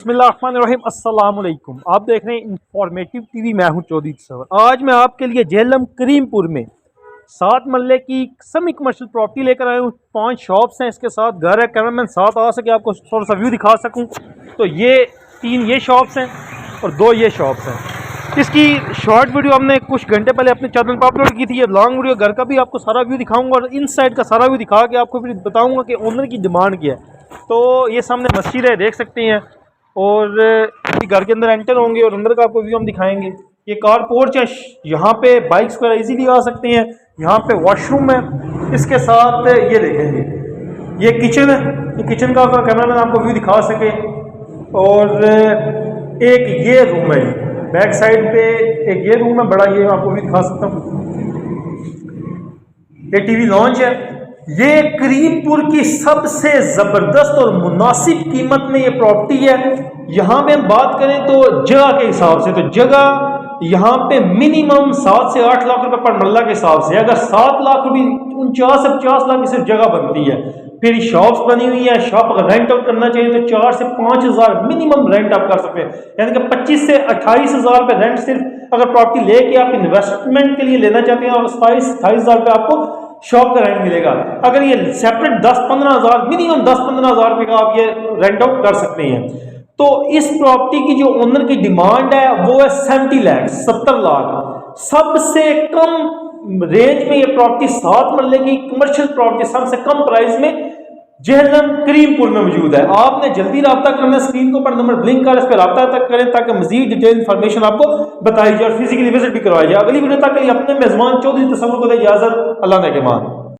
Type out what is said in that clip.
बिस्मिल्लाहिर्रहमानिर्रहीम। अस्सलाम वालेकुम। आप देख रहे हैं इंफॉर्मेटिव टीवी। मैं हूं चौधरी तस्वर। आज मैं आपके लिए झेलम करीमपुर में 7 मरले की सेमी कमर्शियल प्रॉपर्टी लेकर आया हूँ। 5 शॉप्स हैं, इसके साथ घर है। कैमरामैन साथ आ सके आपको थोड़ा सा व्यू दिखा सकूँ तो ये 3 ये शॉप्स हैं और 2 ये शॉप्स हैं। इसकी शॉर्ट वीडियो हमने कुछ घंटे पहले अपने चैनल पर अपलोड की थी। ये लॉन्ग वीडियो घर का भी आपको सारा व्यू दिखाऊंगा और इन साइड का सारा व्यू दिखा के आपको फिर बताऊंगा कि ओनर की डिमांड क्या है। तो ये सामने मस्जिद है, देख सकते हैं, और घर के अंदर एंटर होंगे और अंदर का आपको व्यू हम दिखाएंगे। ये कार पोर्च है, यहाँ पे बाइक्स वगैरह इजीली आ सकते हैं। यहाँ पे वॉशरूम है, इसके साथ ये देखेंगे ये किचन है। ये किचन का कैमरामैन आपको व्यू दिखा सके। और एक ये रूम है, बैक साइड पे एक ये रूम है बड़ा, ये आपको भी दिखा सकता हूँ। ये टीवी लॉन्च है। ये करीमपुर की सबसे ज़बरदस्त और मुनासिब कीमत में ये प्रॉपर्टी है। यहाँ पे हम बात करें तो जगह के हिसाब से, तो जगह यहाँ पे मिनिमम 7 से 8 लाख रुपए पर मरला के हिसाब से। अगर 7 लाख रुपये 49 से 50 लाख की सिर्फ जगह बनती है। फिर शॉप्स बनी हुई है, शॉप अगर रेंट आउट करना चाहिए तो 4 से 5 हज़ार मिनिमम रेंट आप कर सकते हैं। यानी कि 25 से 28 हज़ार रुपये रेंट सिर्फ अगर प्रॉपर्टी लेके आप इन्वेस्टमेंट के लिए लेना चाहते हैं, और 27-28 हज़ार रुपये आपको शॉप का रेंट मिलेगा। अगर ये सेपरेट 10-15 हज़ार मिनिमम 10-15 हज़ार रुपये का आप ये रेंट आउट कर सकते हैं। तो इस प्रॉपर्टी की जो ओनर की डिमांड है वो है 70 लाख, 70 लाख। सबसे कम रेंज में ये प्रॉपर्टी 7 मरले की कमर्शियल प्रॉपर्टी सबसे कम प्राइस में झेलम करीमपुर में मौजूद है। आपने जल्दी रब्ता करना, स्क्रीन के ऊपर नंबर ब्लिंक कर, इस पर रब्ता तक करें ताकि मजीद डिटेल इन्फॉर्मेशन आपको बताई जाए और फिजिकली विजिट भी करवाई जाए। अगली वीडियो तक के लिए अपने मेजबान चौधरी तस्वर को दे इजाजत। अल्लाह ने के मान।